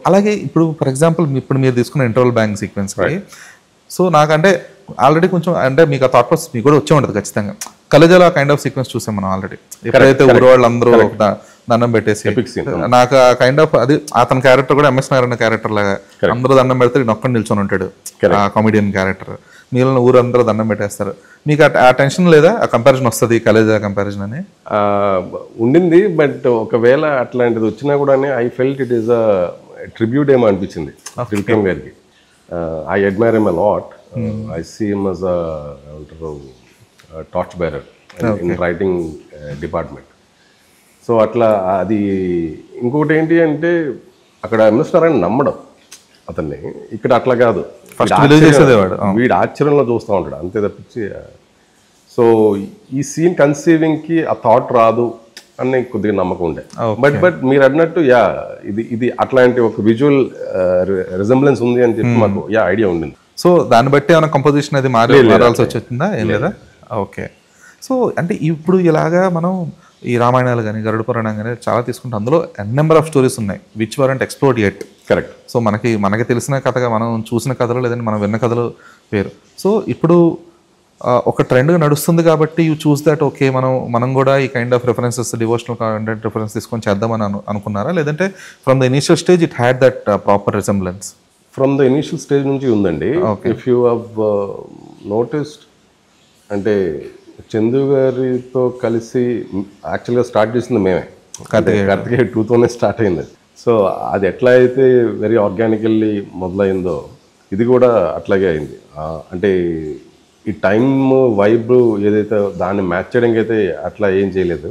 అలాగే ఇప్పుడు for example ఇప్పుడు మీరు తీసుకున్న ఇంటర్వల్ బ్యాంక్ సీక్వెన్స్కి సో నాకంటే ఆల్రెడీ కొంచెం అంటే మీకు ఆ థాట్ ప్రాసెస్ మీకు కూడా వచ్చే ఉంటుంది ఖచ్చితంగా. కలేజాలో ఆ కైండ్ ఆఫ్ సీక్వెన్స్ చూసాం మనం ఆల్రెడీ. ఎప్పుడైతే ఊరు వాళ్ళు అందరూ దండం పెట్టేసి నాకు ఆ కైండ్ ఆఫ్ అది అతని క్యారెక్టర్ కూడా ఎంఎస్ నారాయణ క్యారెక్టర్ లాగా అందరూ దండం పెడితే నేను ఒక్కడిని నిల్చొని ఉంటాడు ఆ కామెడియన్ క్యారెక్టర్. మిగిలిన ఊరు అందరూ దండం పెట్టేస్తారు. మీకు ఆ టెన్షన్ లేదా? ఆ కంపారిజన్ వస్తుంది కలేజా కంపారిజన్ అని ఉండింది. బట్ ఒకవేళ అట్లాంటిది వచ్చినా కూడా I felt it is a tribute ఏమో అనిపించింది త్రివిక్రమ్ గారికి. I admire him a lot. I see him as a torch bearer in writing department. So అట్లా అది. ఇంకొకటి ఏంటి అంటే అక్కడ ఎంఎస్ నారాయణ నమ్మడం అతన్ని, ఇక్కడ అట్లా కాదు. వీడు ఆశ్చర్యంలో చూస్తూ ఉంటాడు అంతే తప్పించి. సో ఈ సీన్ కన్సీవింగ్కి ఆ థాట్ రాదు అని కొద్దిగా నమ్మకం ఉండే. బట్ మీరు అన్నట్టు ఇది అట్లాంటి ఒక విజువల్ రిజంబ్లెన్స్ ఉంది అని చెప్పి మాకు ఐడియా ఉండింది. సో దాన్ని బట్టి ఏమైనా కంపోజిషన్ అది మారాల్సి వచ్చిందా? ఏం లేదా? ఓకే. సో అంటే ఇప్పుడు ఇలాగా మనం ఈ రామాయణాలు కానీ గరుడ పురాణం కానీ చాలా తీసుకుంటే అందులో నెంబర్ ఆఫ్ స్టోరీస్ ఉన్నాయి which weren't explored yet. Correct. So మనకి తెలిసిన కథగా మనం చూసిన కథలు లేదంటే మనం విన్న కథలు వేరు. సో ఇప్పుడు ఒక ట్రెండ్గా నడుస్తుంది కాబట్టి యూ చూస్ దట్ ఓకే మనం కూడా ఈ kind of references devotional content reference తీసుకొని చేద్దామని అనుకున్నారా? లేదంటే from the initial stage it had that proper resemblance? From the initial stage నుంచి ఉందండి. ఇఫ్ యూ హ్యావ్ నోటిస్డ్ అంటే చందు గారితో కలిసి యాక్చువల్గా స్టార్ట్ చేసింది మేమే. కార్తికేయ 2తోనే స్టార్ట్ అయింది. సో అది ఎట్లా అయితే వెరీ ఆర్గానికల్లీ మొదలైందో ఇది కూడా అట్లాగే అయింది. అంటే ఈ టైమ్ వైబ్ ఏదైతే దాన్ని మ్యాచ్ చేయడానికి అయితే అట్లా ఏం చేయలేదు.